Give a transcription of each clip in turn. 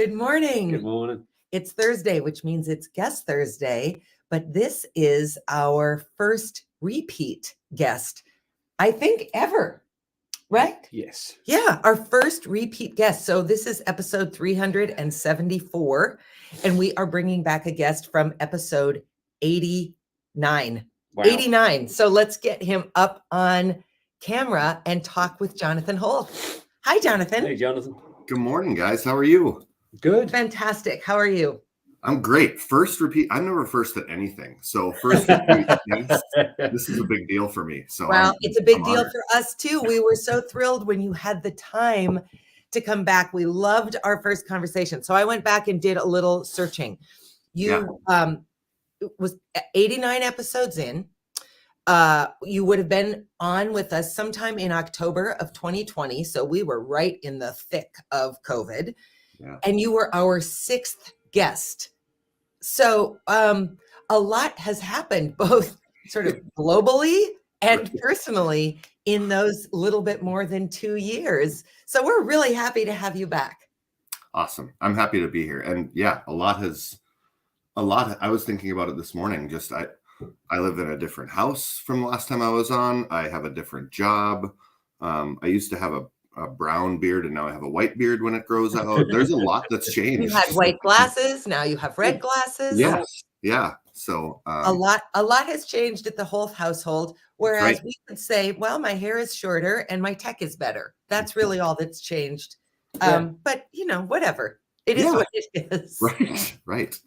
Good morning. Good morning. It's Thursday, which means it's Guest Thursday, but this is our first repeat guest, I think, ever, right? Yes. Yeah, our first repeat guest. So this is episode 374, and we are bringing back a guest from episode 89. Wow. 89. So let's get him up on camera and talk with Jonathan Holth. Hi, Jonathan. Hey, Jonathan. Good morning, guys. How are you? Good. Fantastic. How are you? I'm great. First repeat. I'm never first at anything. So first repeat. Yes, this is a big deal for me. So well, it's a big deal honored. for us too. We were so thrilled when you had the time to come back. We loved our first conversation. So I went back and did a little searching. You it was 89 episodes in. You would have been on with us sometime in October of 2020. So we were right in the thick of COVID. Yeah. And you were our sixth guest. So a lot has happened, both sort of globally and personally, in those little bit more than 2 years. So we're really happy to have you back. Awesome. I'm happy to be here. And yeah, a lot. I was thinking about it this morning. Just I live in a different house from the last time I was on. I have a different job. I used to have a brown beard, and now I have a white beard when it grows out. There's a lot that's changed. You had white glasses, now you have red glasses. Yes. Yeah. So a lot has changed at the Holth household. Whereas right. we could say, well, my hair is shorter and my tech is better. That's really all that's changed. But whatever. It is what it is. Right.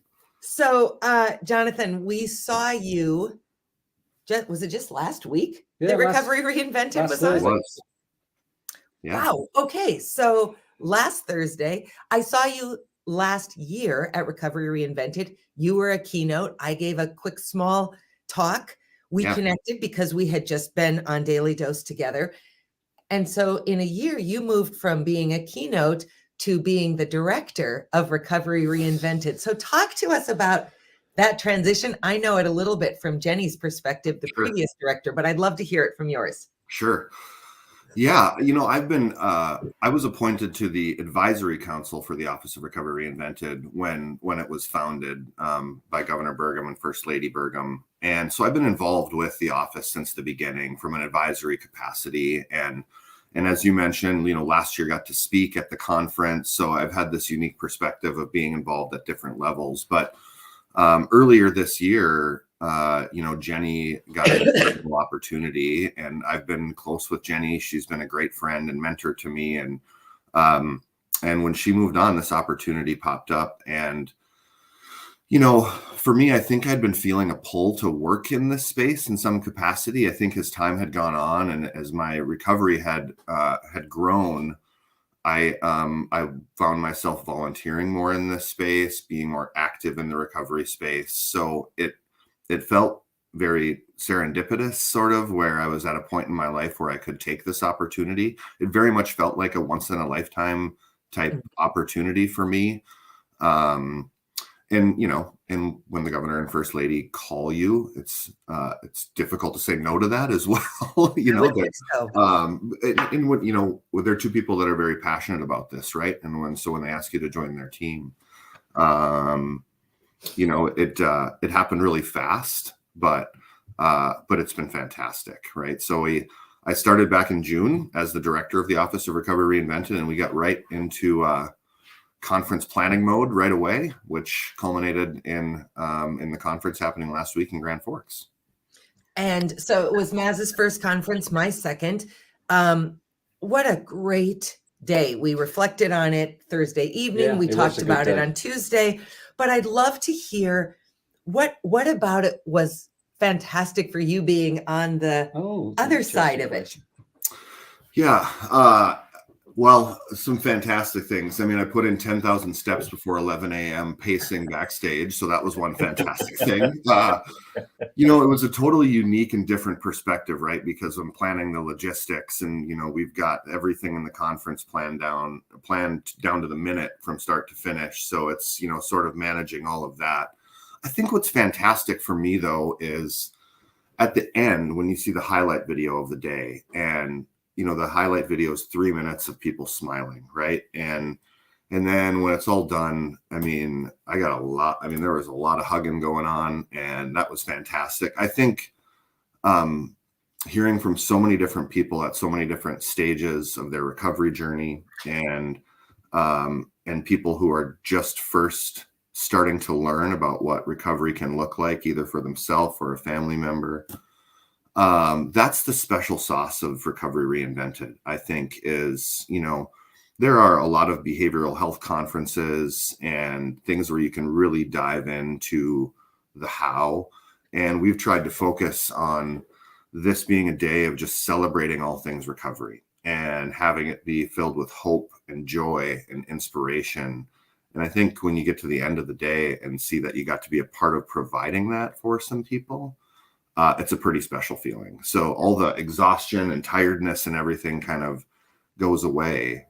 So, Jonathan, we saw you. Was it just last week? Yeah, the Recovery Reinvented was on. It was. Yeah. Wow. Okay. So last Thursday, I saw you last year at Recovery Reinvented. You were a keynote. I gave a quick, small talk. We connected because we had just been on Daily Dose together. And so in a year, you moved from being a keynote to being the director of Recovery Reinvented. So talk to us about that transition. I know it a little bit from Jenny's perspective, the previous director, but I'd love to hear it from yours. Sure. Yeah, I was appointed to the advisory council for the Office of Recovery Reinvented when it was founded by Governor Burgum and First Lady Burgum. And so I've been involved with the office since the beginning from an advisory capacity. And as you mentioned, last year got to speak at the conference. So I've had this unique perspective of being involved at different levels. But earlier this year, Jenny got an incredible opportunity, and I've been close with Jenny. She's been a great friend and mentor to me. And when she moved on, this opportunity popped up. And, for me, I think I'd been feeling a pull to work in this space in some capacity. I think as time had gone on and as my recovery had grown, I found myself volunteering more in this space, being more active in the recovery space. So it felt very serendipitous, sort of, where I was at a point in my life where I could take this opportunity. It very much felt like a once in a lifetime type opportunity for me. And when the governor and first lady call you, it's difficult to say no to that as well. They're two people that are very passionate about this, right? And when they ask you to join their team, it happened really fast, but it's been fantastic, right? So I started back in June as the director of the Office of Recovery Reinvented, and we got right into conference planning mode right away, which culminated in the conference happening last week in Grand Forks. And so it was Maz's first conference, my second. What a great day. We reflected on it Thursday evening. Yeah, we talked about it on Tuesday. But I'd love to hear what about it was fantastic for you being on the other side of it. Yeah. Well, some fantastic things. I mean, I put in 10,000 steps before 11 a.m. pacing backstage. So that was one fantastic thing. It was a totally unique and different perspective, right? Because I'm planning the logistics and, we've got everything in the conference planned down to the minute from start to finish. So it's, sort of managing all of that. I think what's fantastic for me, though, is at the end, when you see the highlight video of the day, and the highlight video is 3 minutes of people smiling, right? And And then when it's all done, I mean, there was a lot of hugging going on, and that was fantastic. I think hearing from so many different people at so many different stages of their recovery journey, and people who are just first starting to learn about what recovery can look like, either for themselves or a family member. That's the special sauce of Recovery Reinvented, I think, is, there are a lot of behavioral health conferences and things where you can really dive into the how. And we've tried to focus on this being a day of just celebrating all things recovery and having it be filled with hope and joy and inspiration. And I think when you get to the end of the day and see that you got to be a part of providing that for some people, it's a pretty special feeling. So all the exhaustion and tiredness and everything kind of goes away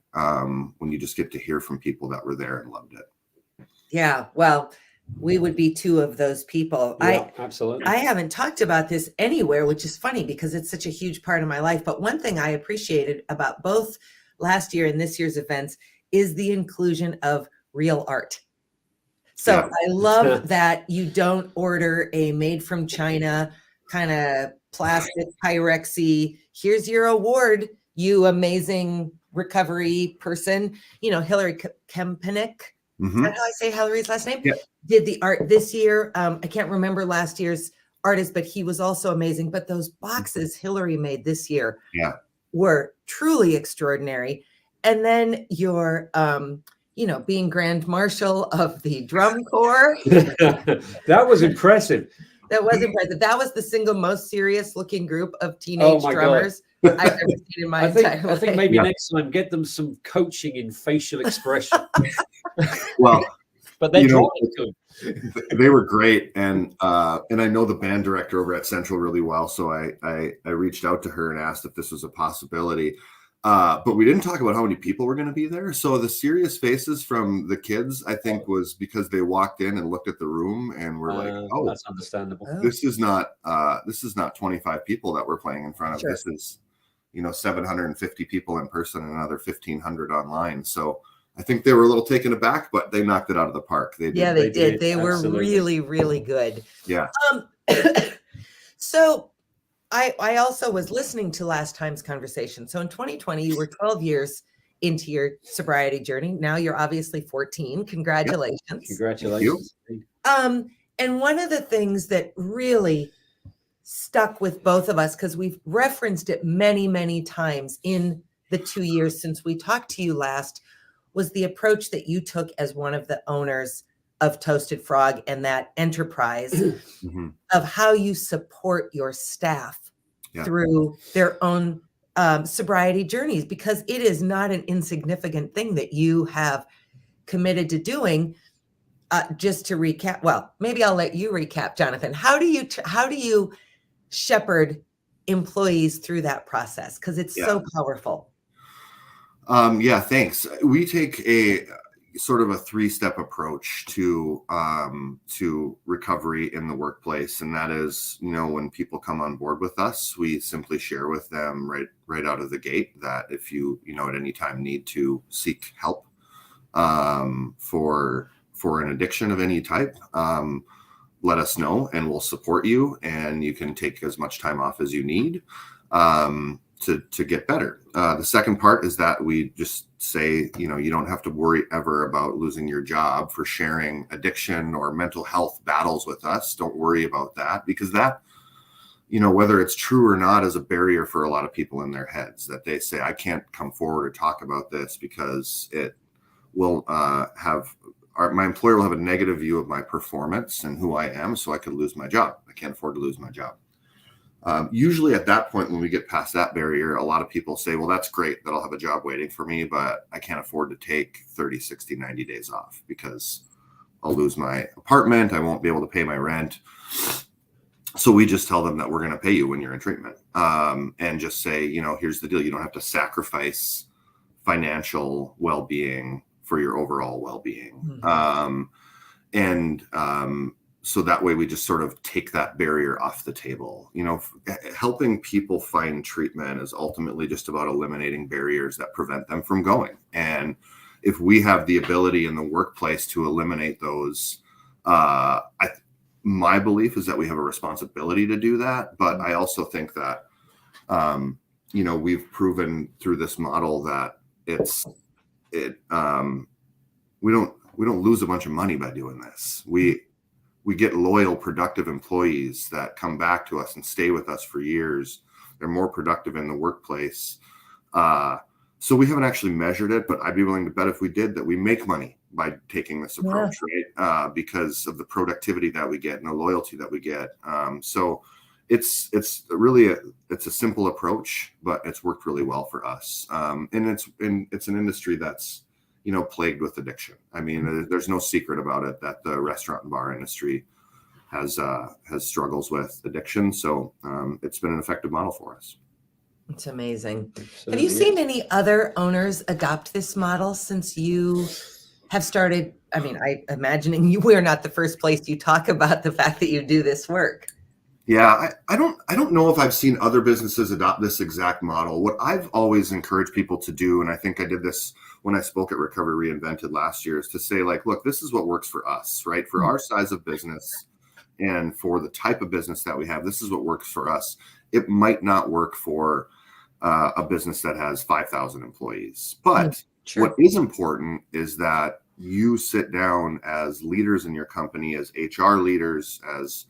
when you just get to hear from people that were there and loved it. Yeah, well, we would be two of those people. Yeah, absolutely. I haven't talked about this anywhere, which is funny because it's such a huge part of my life. But one thing I appreciated about both last year and this year's events is the inclusion of real art. So Yeah. I love that you don't order a made from China kind of plastic Pyrexy. Here's your award, you amazing recovery person. Hillary Kempenick. Is that how I say Hillary's last name? Yeah. Did the art this year. I can't remember last year's artist, but he was also amazing. But those boxes Hillary made this year were truly extraordinary. And then your, being Grand Marshal of the Drum Corps. That was impressive. That was impressive. That was the single most serious looking group of teenage drummers I've ever seen in my entire life. I think maybe next time get them some coaching in facial expression. Well, but they're good. They were great, and I know the band director over at Central really well, so I reached out to her and asked if this was a possibility. But we didn't talk about how many people were going to be there. So the serious faces from the kids, I think, was because they walked in and looked at the room and were like, "Oh, that's understandable. This is not 25 people that we're playing in front of. Sure. This is 750 people in person and another 1,500 online." So I think they were a little taken aback, but they knocked it out of the park. They did. They were really, really good. Yeah. So I also was listening to last time's conversation. So in 2020, you were 12 years into your sobriety journey. Now you're obviously 14. Congratulations. Yep. Congratulations. And one of the things that really stuck with both of us, because we've referenced it many, many times in the 2 years since we talked to you last, was the approach that you took as one of the owners of Toasted Frog and that enterprise of how you support your staff through their own sobriety journeys, because it is not an insignificant thing that you have committed to doing. Just to recap, well, maybe I'll let you recap, Jonathan. How do you shepherd employees through that process? Because it's so powerful. Thanks. We take a sort of a 3-step approach to recovery in the workplace. And that is, when people come on board with us, we simply share with them right out of the gate that if you at any time need to seek help for an addiction of any type, let us know and we'll support you, and you can take as much time off as you need to get better. The second part is that we just say, you don't have to worry ever about losing your job for sharing addiction or mental health battles with us. Don't worry about that, because that, whether it's true or not, is a barrier for a lot of people in their heads, that they say, I can't come forward or talk about this because it will my employer will have a negative view of my performance and who I am, so I could lose my job. I can't afford to lose my job. Usually at that point, when we get past that barrier, a lot of people say, well, that's great that I'll have a job waiting for me, but I can't afford to take 30, 60, 90 days off because I'll lose my apartment. I won't be able to pay my rent. So we just tell them that we're going to pay you when you're in treatment, and just say, here's the deal. You don't have to sacrifice financial well-being for your overall well-being. So that way we just sort of take that barrier off the table. Helping people find treatment is ultimately just about eliminating barriers that prevent them from going. And if we have the ability in the workplace to eliminate those, my belief is that we have a responsibility to do that. But I also think that, we've proven through this model that we don't lose a bunch of money by doing this. We get loyal, productive employees that come back to us and stay with us for years. They're more productive in the workplace. So we haven't actually measured it, but I'd be willing to bet if we did that we make money by taking this approach, right? Because of the productivity that we get and the loyalty that we get. So it's really it's a simple approach, but it's worked really well for us. And it's an industry that's, plagued with addiction. I mean, there's no secret about it that the restaurant and bar industry has struggles with addiction. So it's been an effective model for us. It's amazing. Absolutely. Have you seen any other owners adopt this model since you have started? I mean, imagining we're not the first place you talk about the fact that you do this work. Yeah, I don't know if I've seen other businesses adopt this exact model. What I've always encouraged people to do, and I think I did this when I spoke at Recovery Reinvented last year, is to say, like, look, this is what works for us, right? For our size of business and for the type of business that we have, this is what works for us. It might not work for a business that has 5,000 employees. But what is important is that you sit down as leaders in your company, as HR leaders, as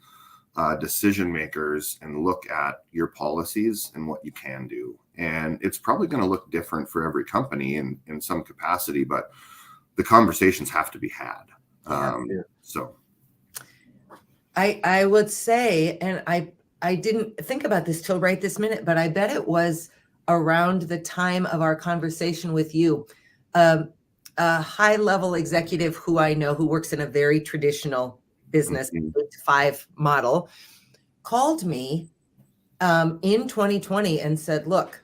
decision makers, and look at your policies and what you can do. And it's probably going to look different for every company in some capacity, but the conversations have to be had. So I would say, and I didn't think about this till right this minute, but I bet it was around the time of our conversation with you. A high-level executive who I know, who works in a very traditional business, 8-to-5 model, called me in 2020 and said, look,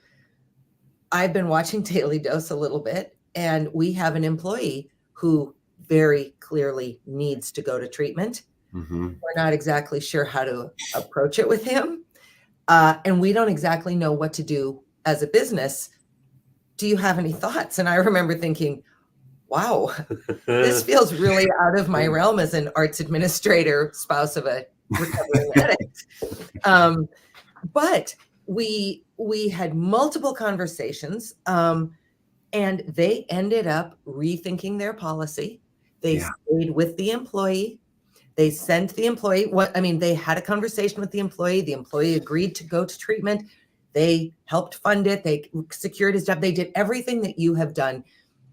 I've been watching Daily Dose a little bit, and we have an employee who very clearly needs to go to treatment. We're not exactly sure how to approach it with him. And we don't exactly know what to do as a business. Do you have any thoughts? And I remember thinking, wow, this feels really out of my realm as an arts administrator, spouse of a recovering addict. But we had multiple conversations, and they ended up rethinking their policy. They stayed with the employee. They sent the employee they had a conversation with the employee. The employee agreed to go to treatment. They helped fund it. They secured his job. They did everything that you have done.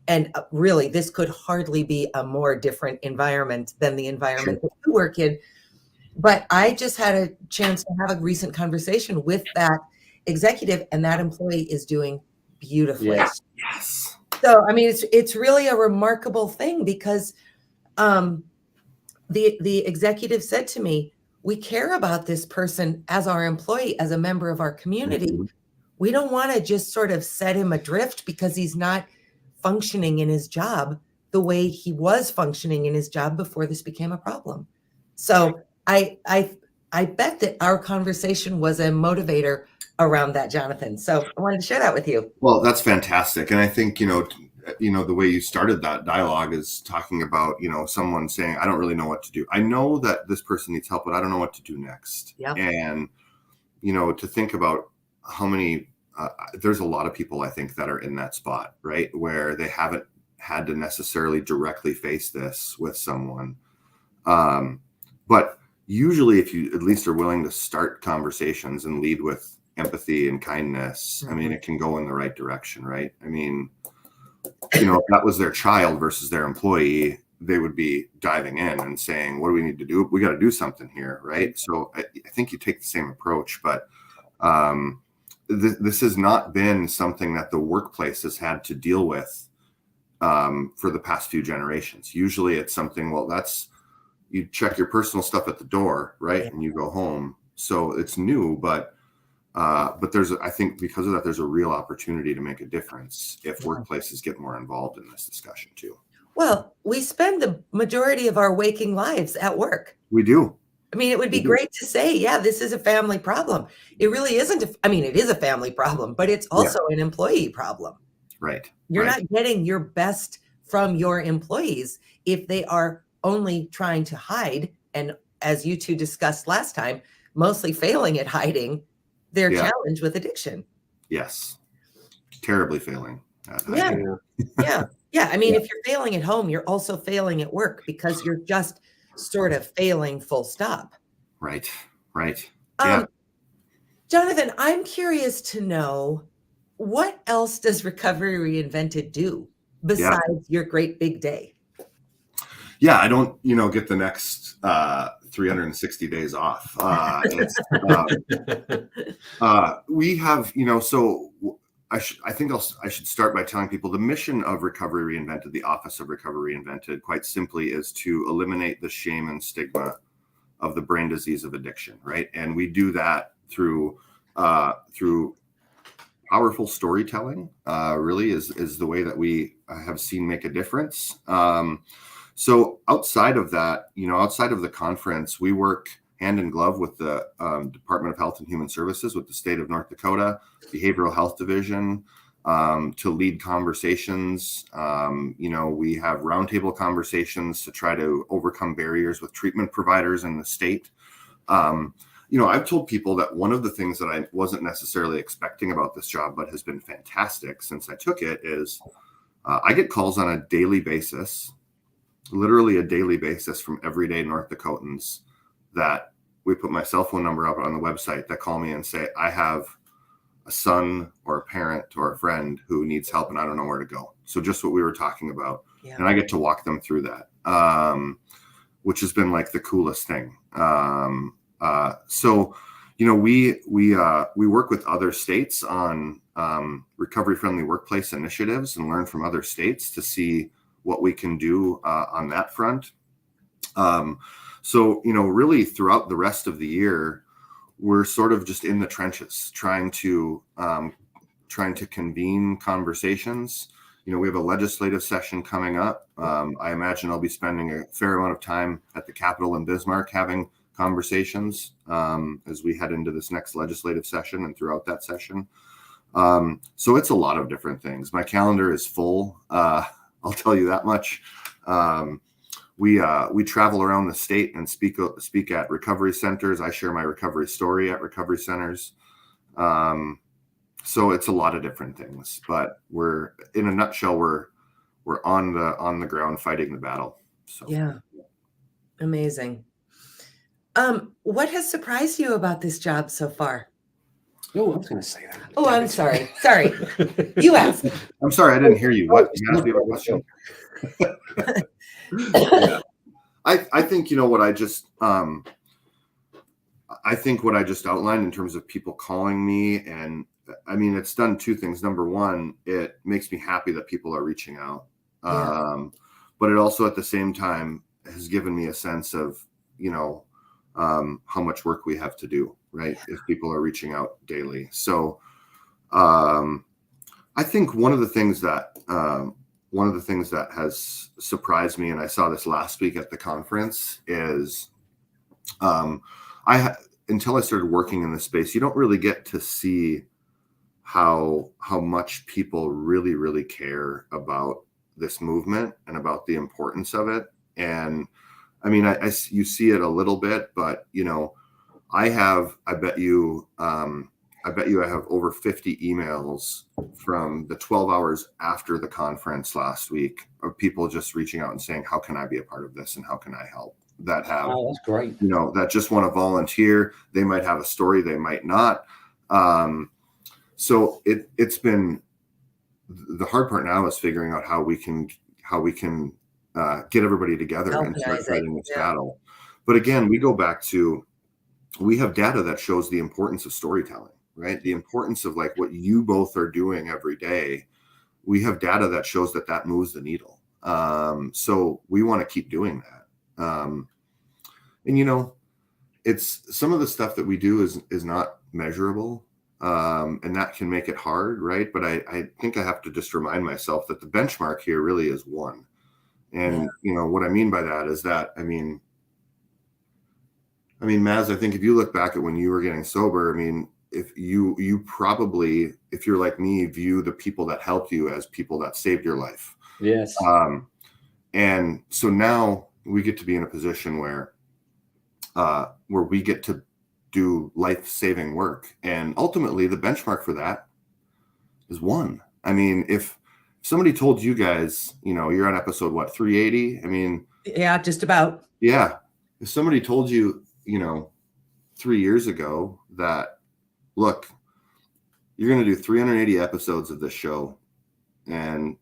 And really, this could hardly be a more different environment than the environment that you work in. But I just had a chance to have a recent conversation with that executive, and that employee is doing beautifully. Yes. So, I mean, it's really a remarkable thing because the executive said to me, we care about this person as our employee, as a member of our community. We don't want to just sort of set him adrift because he's not functioning in his job the way he was functioning in his job before this became a problem. So I bet that our conversation was a motivator around that, Jonathan. So I wanted to share that with you. Well, that's fantastic. And I think, the way you started that dialogue is talking about, someone saying, I don't really know what to do. I know that this person needs help, but I don't know what to do next. And, to think about how many, there's a lot of people, I think, that are in that spot, right? Where they haven't had to necessarily directly face this with someone. But usually if you at least are willing to start conversations and lead with empathy and kindness, I mean, it can go in the right direction, right? I mean, if that was their child versus their employee, they would be diving in and saying, what do we need to do? We got to do something here, right? So I think you take the same approach, but this has not been something that the workplace has had to deal with for the past few generations. Usually it's something, you check your personal stuff at the door, right? And you go home. So it's new, but I think because of that, there's a real opportunity to make a difference if workplaces get more involved in this discussion too. Well, we spend the majority of our waking lives at work. We do. I mean, it would be great to say, this is a family problem. It really isn't. It is a family problem, but it's also an employee problem. Right. You're not getting your best from your employees if they are only trying to hide, and as you two discussed last time, mostly failing at hiding their challenge with addiction. Yes. Terribly failing at Yeah. hiding. Yeah. I mean, if you're failing at home, you're also failing at work because you're just sort of failing full stop. Right. Yeah. Jonathan, I'm curious to know, what else does Recovery Reinvented do besides your great big day? Yeah, I don't, get the next 360 days off. We have, so I should start by telling people the mission of Recovery Reinvented, the Office of Recovery Reinvented, quite simply is to eliminate the shame and stigma of the brain disease of addiction, right? And we do that through powerful storytelling. Really is the way that we have seen make a difference. So outside of that, outside of the conference, we work hand in glove with the Department of Health and Human Services, with the state of North Dakota Behavioral Health Division, to lead conversations. We have roundtable conversations to try to overcome barriers with treatment providers in the state. I've told people that one of the things that I wasn't necessarily expecting about this job, but has been fantastic since I took it, is I get calls on a daily basis, literally a daily basis, from everyday North Dakotans that we put my cell phone number up on the website, that call me and say, I have a son or a parent or a friend who needs help and I don't know where to go. So just what we were talking about. Yeah. And I get to walk them through that, which has been like the coolest thing. So we work with other states on recovery-friendly workplace initiatives and learn from other states to see what we can do on that front. So really throughout the rest of the year, we're sort of just in the trenches, trying to convene conversations. We have a legislative session coming up. I imagine I'll be spending a fair amount of time at the Capitol in Bismarck having conversations as we head into this next legislative session and throughout that session. So it's a lot of different things. My calendar is full. I'll tell you that much. We travel around the state and speak at recovery centers. I share my recovery story at recovery centers. So it's a lot of different things, but we're, in a nutshell, we're on the ground fighting the battle. So yeah, amazing. What has surprised you about this job so far? Oh, I was going to say that. Oh, I'm sorry. Sorry. You asked. I'm sorry, I didn't hear you. What? You asked me a question. Yeah. I think what I just outlined in terms of people calling me, and I mean, it's done two things. Number one, it makes me happy that people are reaching out. But it also at the same time has given me a sense of, how much work we have to do, right? If people are reaching out daily. So I think one of the things that has surprised me, and I saw this last week at the conference, is until I started working in this space, you don't really get to see how much people really, really care about this movement and about the importance of it. And I mean, you see it a little bit, but I bet you I have over 50 emails from the 12 hours after the conference last week of people just reaching out and saying, how can I be a part of this and how can I help? That have, that's great. That just want to volunteer. They might have a story, they might not. So it's been, the hard part now is figuring out how we can get everybody together and start fighting this battle. But again, we go back to, we have data that shows the importance of storytelling, right? The importance of like what you both are doing every day. We have data that shows that moves the needle. So we want to keep doing that. And it's some of the stuff that we do is not measurable. And that can make it hard, right? But I think I have to just remind myself that the benchmark here really is one. And what I mean by that is that, I mean, Maz, I think if you look back at when you were getting sober, I mean, if you probably, if you're like me, view the people that helped you as people that saved your life. Yes. And so now we get to be in a position where we get to do life-saving work. And ultimately the benchmark for that is 1. I mean, if somebody told you guys, you're on episode, 380? I mean, yeah, just about. Yeah. If somebody told you, 3 years ago that, look, you're going to do 380 episodes of this show, and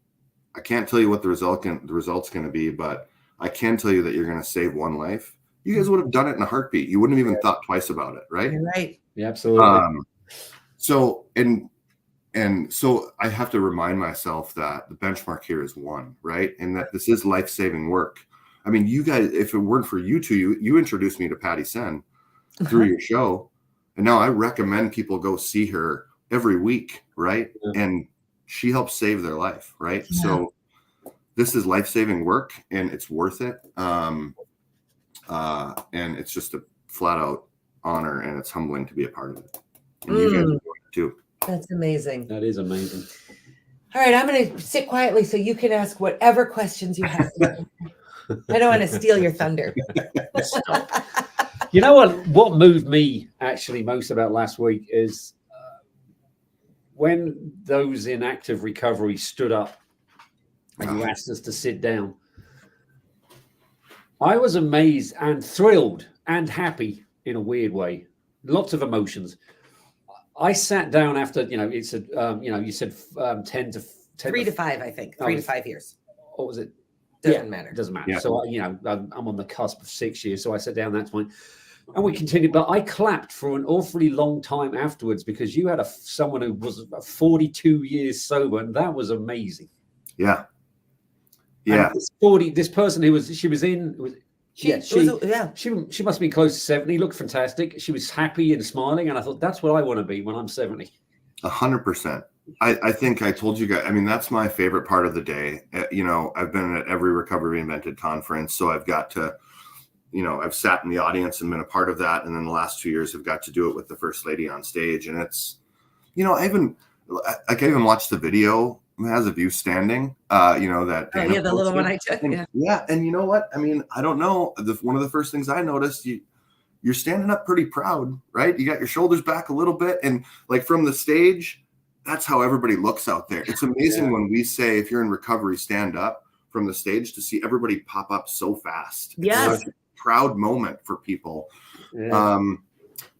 I can't tell you what the result's going to be, but I can tell you that you're going to save 1 life. You guys would have done it in a heartbeat. You wouldn't have even thought twice about it, right? You're right. Yeah, absolutely. So so I have to remind myself that the benchmark here is 1, right? And that this is life-saving work. I mean, you guys, if it weren't for you two, you introduced me to Patty Sen through your show. And now I recommend people go see her every week, right? Yeah. And she helps save their life, right? Yeah. So this is life-saving work, and it's worth it. And it's just a flat-out honor, and it's humbling to be a part of it. And you guys are doing it too. That's amazing. That is amazing. All right, I'm going to sit quietly so you can ask whatever questions you have. I don't want to steal your thunder. You know what moved me actually most about last week is when those in active recovery stood up and you asked us to sit down. I was amazed and thrilled and happy in a weird way. Lots of emotions. I sat down after, it's a, you said 10 to 3 to 5, I think. 3 to 5 years. What was it? Doesn't matter. Doesn't matter. Yeah. So, I'm on the cusp of 6 years. So I sat down that point and we continued. But I clapped for an awfully long time afterwards because you had someone who was 42 years sober, and that was amazing. Yeah. Yeah. And this person who she must be close to 70, looked fantastic. She was happy and smiling. And I thought, that's what I want to be when I'm 70. 100%. I think I told you guys, I mean, that's my favorite part of the day. I've been at every Recovery Reinvented conference, so I've got to, I've sat in the audience and been a part of that. And then the last 2 years, I've got to do it with the First Lady on stage. And it's, I even watched the video as of you standing, that. Oh, yeah, the little one I took. Yeah. And you know what? I mean, I don't know. One of the first things I noticed, you're standing up pretty proud, right? You got your shoulders back a little bit. And like from the stage, that's how everybody looks out there. It's amazing when we say, if you're in recovery, stand up from the stage, to see everybody pop up so fast. Yes. It's such a proud moment for people. Yeah.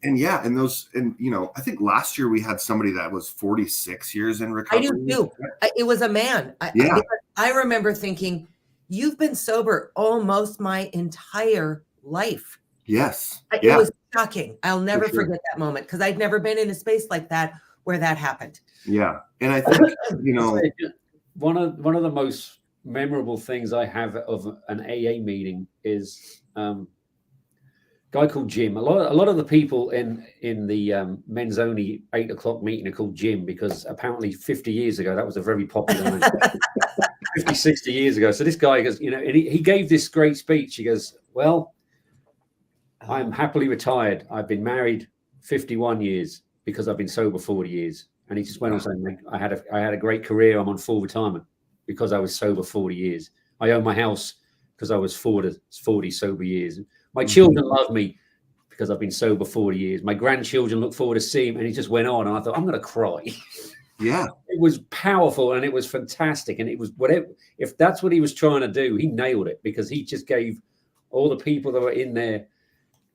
I think last year we had somebody that was 46 years in recovery. I do too. It was a man. I remember thinking, you've been sober almost my entire life. Yes. It was shocking. I'll never forget that moment because I'd never been in a space like that where that happened. Yeah. And I think, one of the most memorable things I have of an AA meeting is a guy called Jim. A lot of the people in the men's only 8 o'clock meeting are called Jim because apparently 50 years ago, that was a very popular name. 50, 60 years ago. So this guy goes, and he gave this great speech. He goes, well, I'm happily retired. I've been married 51 years because I've been sober 40 years. And he just went on saying, I had a great career. I'm on full retirement because I was sober 40 years. I own my house because I was 40 sober years. My children love me because I've been sober 40 years. My grandchildren look forward to seeing him. And he just went on. And I thought, I'm going to cry. Yeah. It was powerful and it was fantastic. And it was whatever, if that's what he was trying to do, he nailed it because he just gave all the people that were in there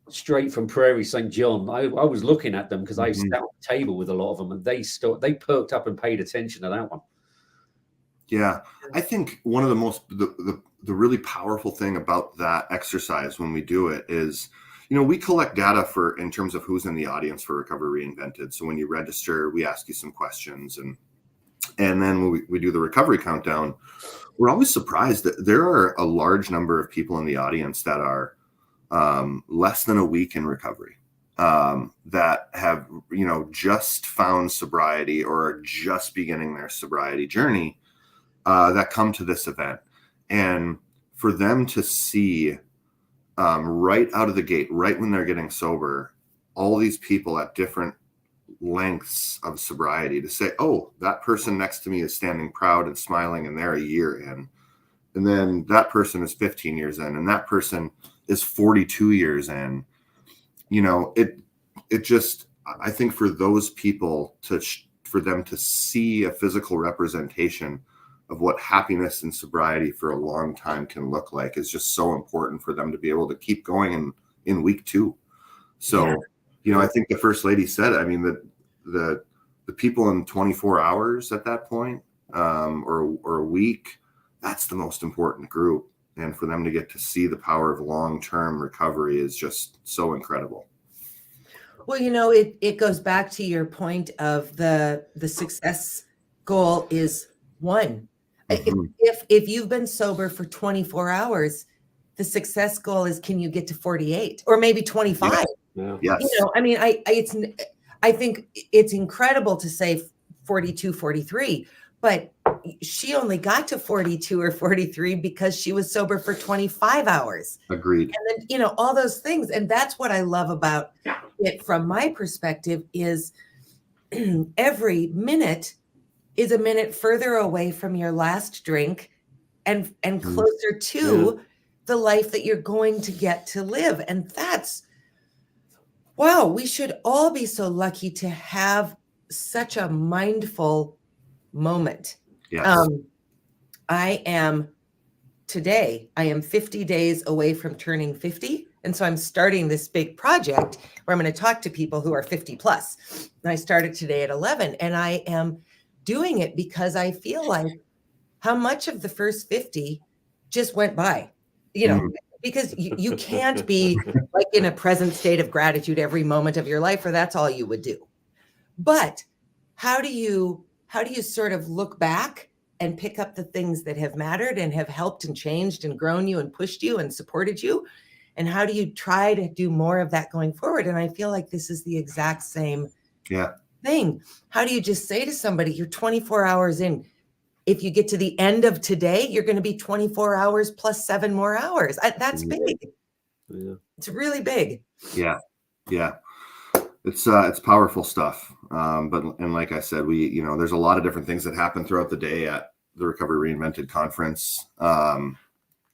straight from Prairie St. John. I was looking at them because I sat on the table with a lot of them and they perked up and paid attention to that one. Yeah. I think one of the most, the really powerful thing about that exercise when we do it is, we collect data in terms of who's in the audience for Recovery Reinvented. So when you register, we ask you some questions and then we do the recovery countdown. We're always surprised that there are a large number of people in the audience that are less than a week in recovery, that have, just found sobriety or are just beginning their sobriety journey, that come to this event. And for them to see right out of the gate, right when they're getting sober, all these people at different lengths of sobriety to say, oh, that person next to me is standing proud and smiling and they're a year in. And then that person is 15 years in, and that person is 42 years in. You know, it just, I think for those people for them to see a physical representation of what happiness and sobriety for a long time can look like is just so important for them to be able to keep going in week 2. So, you know, I think the First Lady said, I mean, the people in 24 hours at that point, or a week, that's the most important group. And for them to get to see the power of long-term recovery is just so incredible. Well, you know, it goes back to your point of the success goal is 1. Mm-hmm. If you've been sober for 24 hours, the success goal is, can you get to 48 or maybe 25? Yeah. Yes. You know, I mean, I think it's incredible to say 42, 43, but she only got to 42 or 43 because she was sober for 25 hours. Agreed. And then, you know, all those things. And that's what I love about it from my perspective is every minute is a minute further away from your last drink and closer to the life that you're going to get to live. And that's, wow, we should all be so lucky to have such a mindful moment. Yes. I am 50 days away from turning 50. And so I'm starting this big project where I'm going to talk to people who are 50 plus. And I started today at 11, and I am doing it because I feel like how much of the first 50 just went by, you know, because you can't be like in a present state of gratitude every moment of your life, or that's all you would do. But how do you sort of look back and pick up the things that have mattered and have helped and changed and grown you and pushed you and supported you? And how do you try to do more of that going forward? And I feel like this is the exact same thing. How do you just say to somebody, you're 24 hours in, if you get to the end of today, you're going to be 24 hours plus 7 more hours. That's big. Yeah. It's really big. Yeah. It's powerful stuff. And like I said, there's a lot of different things that happen throughout the day at the Recovery Reinvented conference.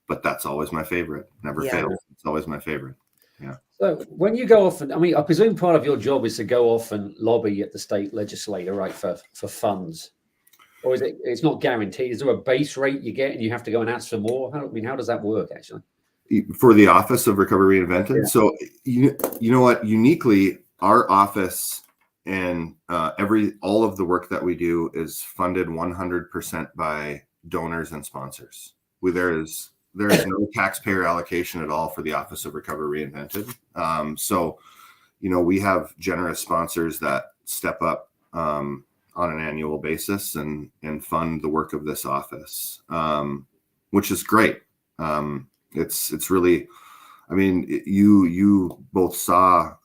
But that's always my favorite. Never fails. It's always my favorite. Yeah. So when you go off, and I mean, I presume part of your job is to go off and lobby at the state legislature, right, for funds, or is it? It's not guaranteed. Is there a base rate you get, and you have to go and ask for more? How does that work actually? For the Office of Recovery Reinvented. So you know what? Uniquely, our office and all of the work that we do is funded 100% by donors and sponsors. There is no taxpayer allocation at all for the Office of Recovery Reinvented. So, you know, we have generous sponsors that step up on an annual basis and fund the work of this office, which is great. It's really, I mean, you both saw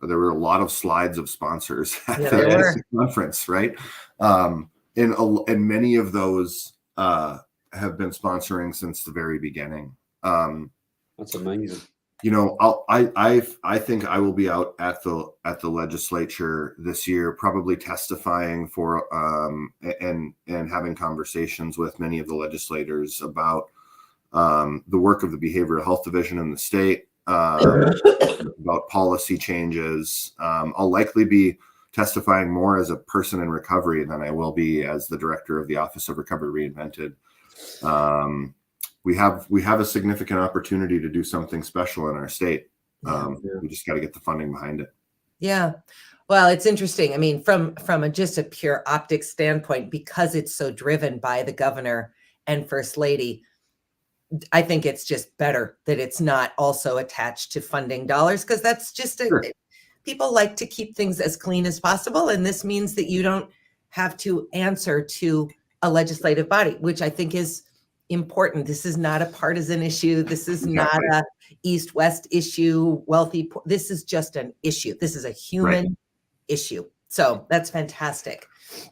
there were a lot of slides of sponsors at the conference, right? And many of those have been sponsoring since the very beginning. That's amazing. You know, I think I will be out at the legislature this year, probably testifying for and having conversations with many of the legislators about the work of the Behavioral Health Division in the state, about policy changes. I'll likely be testifying more as a person in recovery than I will be as the director of the Office of Recovery Reinvented. We have a significant opportunity to do something special in our state. We just got to get the funding behind it. Yeah. Well, it's interesting. I mean, from just a pure optics standpoint, because it's so driven by the governor and First Lady, I think it's just better that it's not also attached to funding dollars, because that's just people like to keep things as clean as possible. And this means that you don't have to answer to a legislative body, which I think is important. This is not a partisan issue. This is not a East-West issue, wealthy. This is just an issue. This is a human issue. So that's fantastic.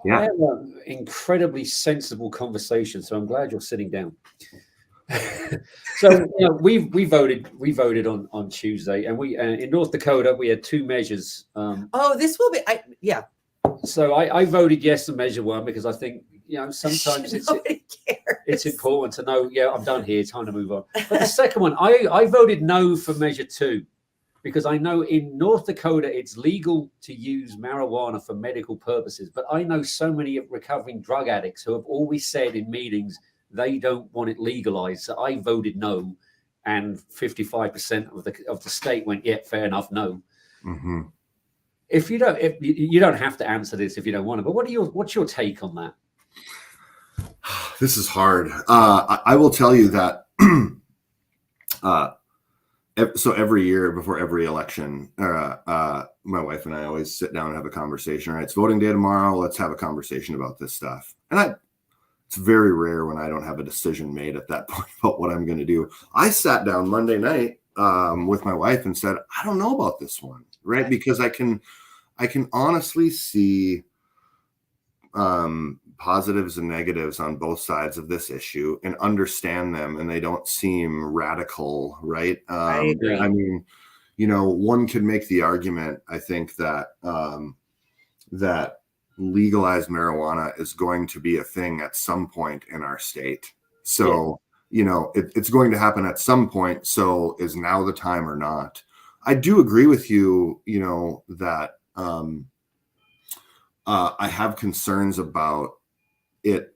Yeah. I have an incredibly sensible conversation. So I'm glad you're sitting down. So we voted on Tuesday, and we in North Dakota we had two measures. This will be So I voted yes to measure one because I think sometimes nobody cares. it's important to know. Yeah, I'm done here. Time to move on. But the second one, I voted no for measure two because I know in North Dakota it's legal to use marijuana for medical purposes. But I know so many recovering drug addicts who have always said in meetings they don't want it legalized. So I voted no, and 55% of the state went, yeah, fair enough, no. Mm-hmm. If you don't have to answer this if you don't want to. But what's your take on that? This is hard. I will tell you that. So every year before every election, my wife and I always sit down and have a conversation. All right, it's voting day tomorrow. Let's have a conversation about this stuff. And it's very rare when I don't have a decision made at that point about what I'm going to do. I sat down Monday night with my wife and said, I don't know about this one, right? Because I can honestly see positives and negatives on both sides of this issue and understand them, and they don't seem radical, right? I mean, one could make the argument, I think, that that legalized marijuana is going to be a thing at some point in our state. So, it's going to happen at some point. So is now the time or not? I do agree with you, that I have concerns about it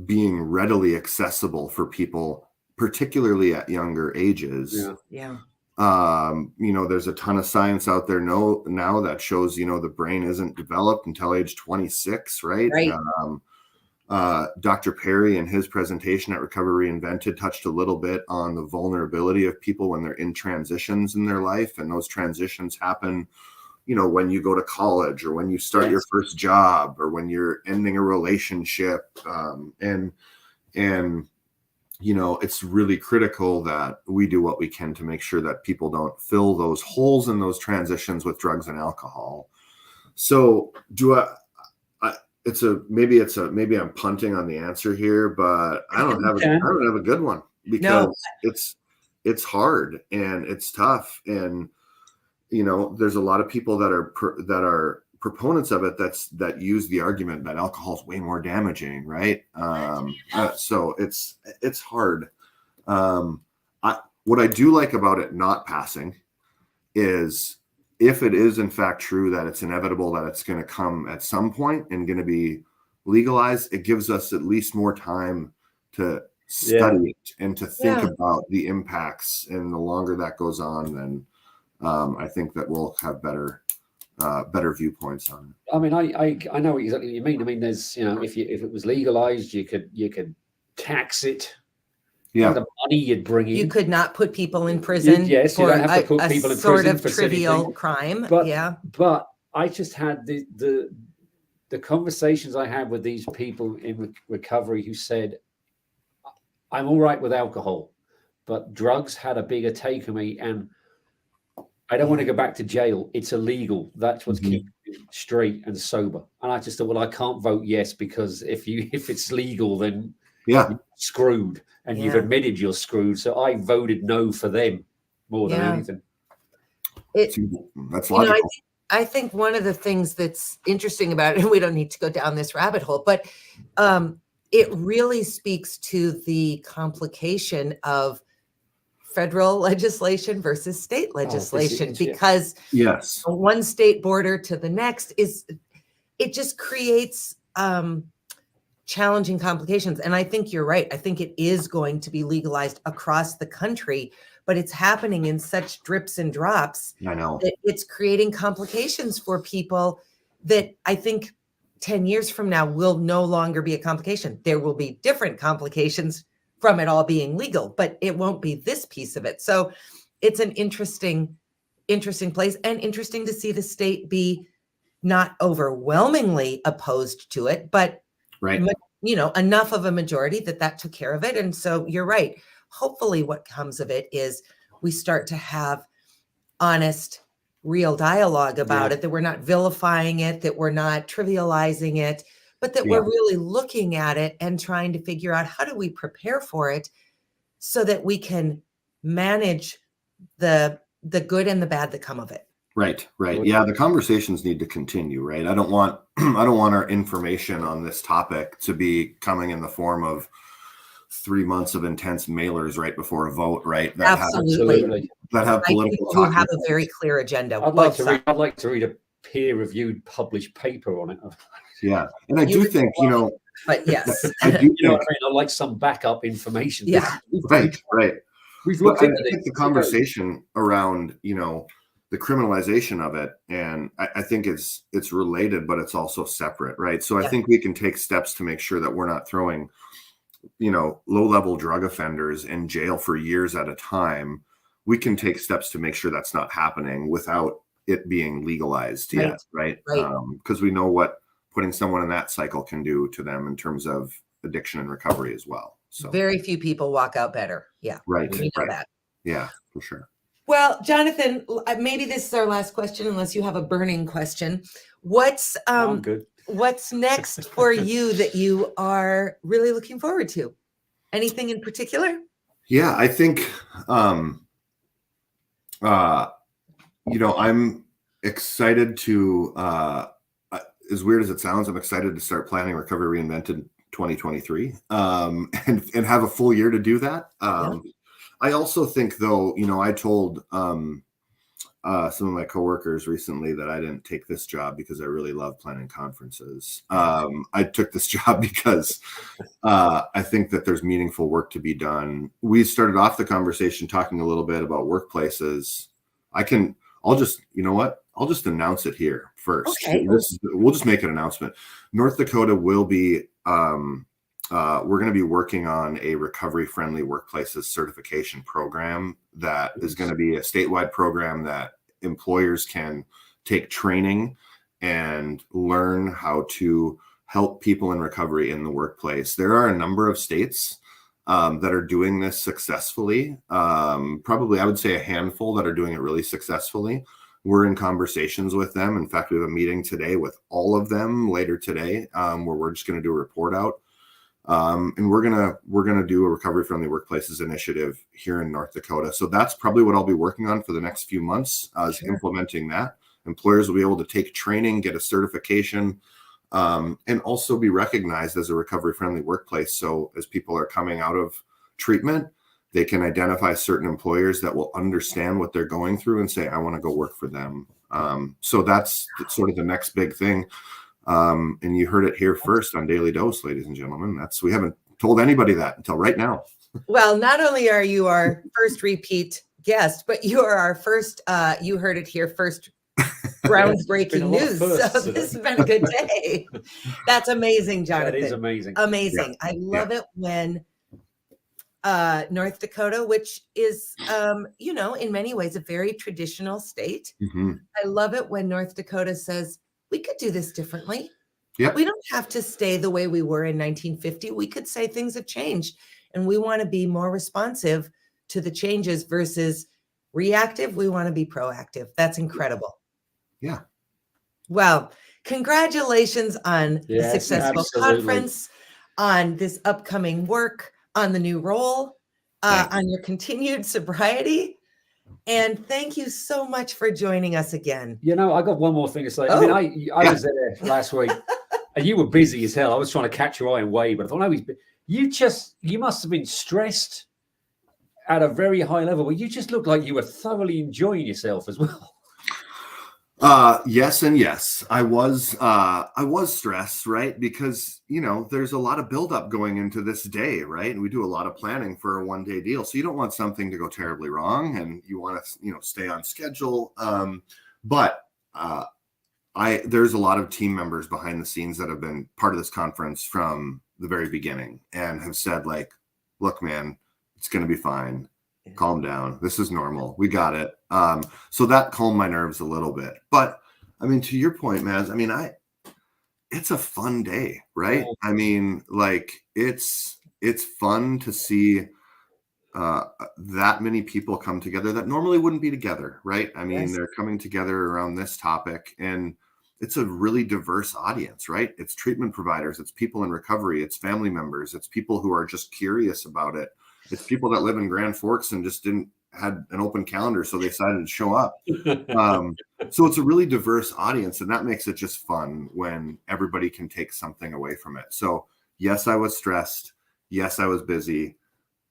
being readily accessible for people, particularly at younger ages. Yeah. There's a ton of science out there now that shows, the brain isn't developed until age 26, right? Dr. Perry in his presentation at Recovery Reinvented touched a little bit on the vulnerability of people when they're in transitions in their life. And those transitions happen, when you go to college or when you start your first job or when you're ending a relationship. And it's really critical that we do what we can to make sure that people don't fill those holes in those transitions with drugs and alcohol. So maybe I'm punting on the answer here, but I don't have a good one because it's hard and it's tough. And, there's a lot of people that are proponents of it that use the argument that alcohol is way more damaging, right? So it's hard. What I do like about it not passing is if it is in fact true that it's inevitable that it's going to come at some point and going to be legalized, it gives us at least more time to study it and to think about the impacts. And the longer that goes on, then I think that we'll have better viewpoints on it. I mean, I know exactly what you mean. I mean, there's if it was legalized, you could tax it. Yeah, the money you'd bring in. You could not put people in prison. Yes, you don't have to put people in sort prison of for trivial crime. But I just had the conversations I had with these people in recovery who said, I'm all right with alcohol, but drugs had a bigger take on me, and I don't want to go back to jail. It's illegal. That's what's keeping me straight and sober. And I just thought, well, I can't vote yes because if it's legal, then you're screwed, and you've admitted you're screwed. So I voted no for them more than anything. That's logical. I think one of the things that's interesting about it, and we don't need to go down this rabbit hole, but it really speaks to the complication of federal legislation versus state legislation, because one state border to the next it just creates challenging complications. And I think you're right. I think it is going to be legalized across the country, but it's happening in such drips and drops. I know that it's creating complications for people that I think 10 years from now will no longer be a complication. There will be different complications from it all being legal, but it won't be this piece of it. So it's an interesting place, and interesting to see the state be not overwhelmingly opposed to it, but enough of a majority that took care of it. And so you're right. Hopefully what comes of it is we start to have honest, real dialogue about it, that we're not vilifying it, that we're not trivializing it, but that we're really looking at it and trying to figure out how do we prepare for it so that we can manage the good and the bad that come of it. Right. Yeah, the conversations need to continue, right? I don't want our information on this topic to be coming in the form of 3 months of intense mailers right before a vote, right? Absolutely. That have political people who have a very clear agenda. I'd like to read a peer-reviewed published paper on it. Yeah, and I do think, but yes, I do think, I like some backup information. Yeah, right. We've looked into I think the conversation around, the criminalization of it, and I think it's related, but it's also separate, right? So I think we can take steps to make sure that we're not throwing, low-level drug offenders in jail for years at a time. We can take steps to make sure that's not happening without it being legalized yet, right? Because we know what putting someone in that cycle can do to them in terms of addiction and recovery as well. So very few people walk out better. Yeah, right. We know that. Yeah, for sure. Well, Jonathan, maybe this is our last question, unless you have a burning question. What's next for you that you are really looking forward to? Anything in particular? Yeah, I think, I'm excited to, as weird as it sounds, I'm excited to start planning Recovery Reinvented 2023 and have a full year to do that. I also think, though, I told some of my coworkers recently that I didn't take this job because I really love planning conferences. I took this job because I think that there's meaningful work to be done. We started off the conversation talking a little bit about workplaces. I'll just announce it here first. Okay. We'll just make an announcement. North Dakota will be, we're going to be working on a recovery-friendly workplaces certification program that is going to be a statewide program that employers can take training and learn how to help people in recovery in the workplace. There are a number of states that are doing this successfully. Probably, I would say a handful that are doing it really successfully. We're in conversations with them. In fact, we have a meeting today with all of them later today, where we're just going to do a report out. And we're gonna do a recovery friendly workplaces initiative here in North Dakota. So that's probably what I'll be working on for the next few months, is implementing that. Employers will be able to take training, get a certification, and also be recognized as a recovery friendly workplace. So as people are coming out of treatment, they can identify certain employers that will understand what they're going through and say, I want to go work for them. So that's sort of the next big thing. And you heard it here first on Daily Dose, ladies and gentlemen. We haven't told anybody that until right now. Well, not only are you our first repeat guest, but you are our first, you heard it here first, groundbreaking news. So this has been a good day. That's amazing, Jonathan. That is amazing. Amazing. Yeah. I love it when North Dakota, which is, in many ways a very traditional state. Mm-hmm. I love it when North Dakota says, we could do this differently. Yep. We don't have to stay the way we were in 1950. We could say things have changed and we want to be more responsive to the changes versus reactive. We want to be proactive. That's incredible. Yeah. Well, congratulations on the successful conference, on this upcoming work, on the new role, on your continued sobriety. And thank you so much for joining us again. I got one more thing to say. I was there last week and you were busy as hell. I was trying to catch your eye and wave, but I thought, no, you must have been stressed at a very high level, but you just looked like you were thoroughly enjoying yourself as well. Yes and yes. I was stressed, right? Because, there's a lot of buildup going into this day, right? And we do a lot of planning for a one-day deal. So you don't want something to go terribly wrong and you want to, stay on schedule. But there's a lot of team members behind the scenes that have been part of this conference from the very beginning and have said, like, look, man, it's going to be fine. Calm down. This is normal. We got it. So that calmed my nerves a little bit. But to your point, Maz, it's a fun day, right? It's fun to see that many people come together that normally wouldn't be together, right? They're coming together around this topic. And it's a really diverse audience, right? It's treatment providers, it's people in recovery, it's family members, it's people who are just curious about it. It's people that live in Grand Forks and just had an open calendar, so they decided to show up. So it's a really diverse audience, and that makes it just fun when everybody can take something away from it. So yes, I was stressed. Yes, I was busy,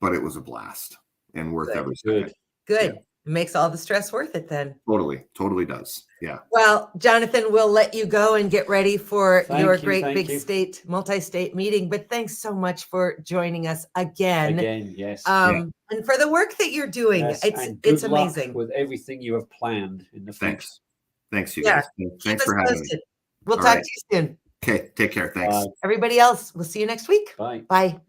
but it was a blast and worth every second. Good. Yeah. It makes all the stress worth it then. Totally does. Yeah. Well, Jonathan, we'll let you go and get ready for your great big multi-state meeting. But thanks so much for joining us again. Yes. And for the work that you're doing. Yes. It's amazing. With everything you have planned in the future. Thanks, you guys. Thanks for having me. We'll talk to you soon. Okay. Take care. Thanks. Everybody else, we'll see you next week. Bye. Bye.